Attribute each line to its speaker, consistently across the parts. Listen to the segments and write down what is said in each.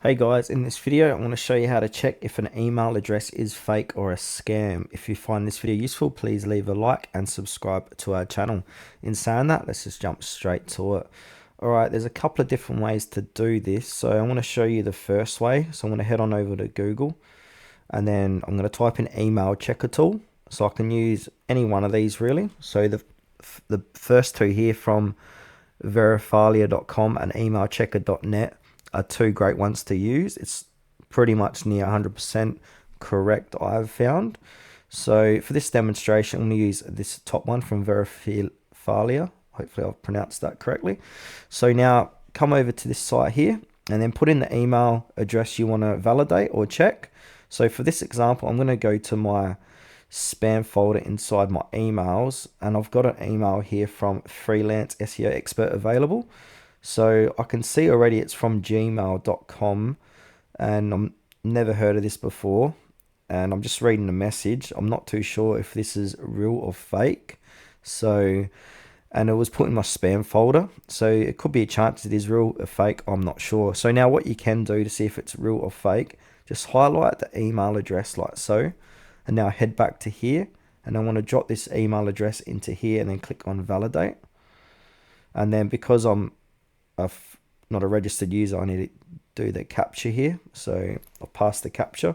Speaker 1: Hey guys, in this video I want to show you how to check if an email address is fake or a scam. If you find this video useful, please leave a like and subscribe to our channel. In saying that, let's just jump straight to it. Alright, there's a couple of different ways to do this. So I want to show you the first way. So I'm going to head on over to Google and then I'm going to type in email checker tool. So I can use any one of these really. So the first two here from verifalia.com and emailchecker.net are two great ones to use. It's pretty much near 100% correct, I've found. So for this demonstration, I'm going to use this top one from Verifalia. Hopefully I've pronounced that correctly. So now come over to this site here and then put in the email address you want to validate or check. So for this example, I'm going to go to my spam folder inside my emails, and I've got an email here from Freelance SEO Expert available. So I can see already it's from gmail.com, and I've never heard of this before, and I'm just reading the message. I'm not too sure if this is real or fake. So, and it was put in my spam folder, so it could be a chance it is real or fake. I'm not sure. So now what you can do to see if it's real or fake, just highlight the email address like so, and now head back to here, and I want to drop this email address into here and then click on validate. And then because I'm not a registered user, I need to do the captcha here. So I'll pass the captcha.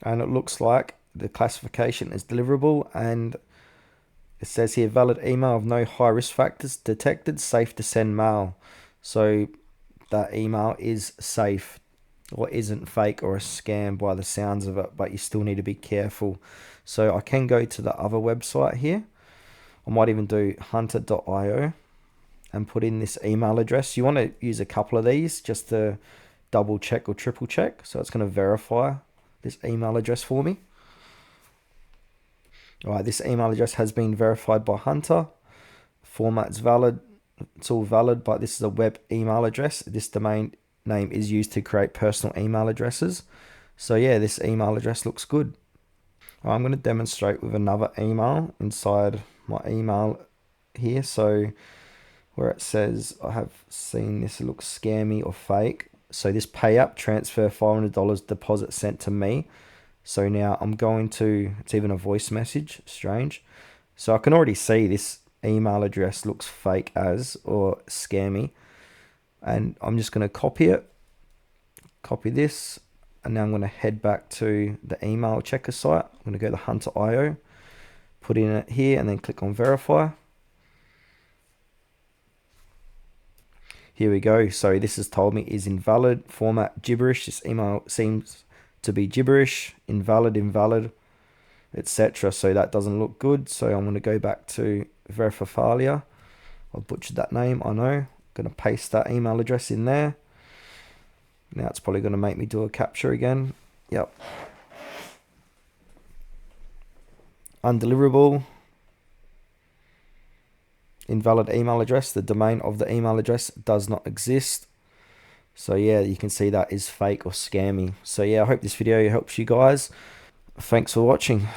Speaker 1: And it looks like the classification is deliverable, and it says here valid email of no high risk factors detected, safe to send mail. So that email is safe, or isn't fake or a scam by the sounds of it, but you still need to be careful. So I can go to the other website here. I might even do hunter.io and put in this email address. You want to use a couple of these just to double check or triple check. So it's going to verify this email address for me. All right, this email address has been verified by Hunter. Format's valid. It's all valid, but this is a web email address. This domain name is used to create personal email addresses. So yeah, this email address looks good. I'm going to demonstrate with another email inside my email here. So where it says I have seen this, it looks scammy or fake. So this pay up, transfer $500 deposit sent to me. So now I'm going to, it's even a voice message, strange. So I can already see this email address looks fake as, or scammy. And I'm just going to copy it, copy this, and now I'm going to head back to the email checker site. I'm going to go to Hunter.io, put in it here, and then click on verify. Here we go. So this has told me is invalid, format gibberish. This email seems to be gibberish, invalid, etc. So that doesn't look good. So I'm going to go back to Verifalia. I butchered that name, I know. Going to paste that email address in there. Now it's probably going to make me do a captcha again. Yep. Undeliverable. Invalid email address. The domain of the email address does not exist. So yeah, you can see that is fake or scammy. So yeah, I hope this video helps you guys. Thanks for watching.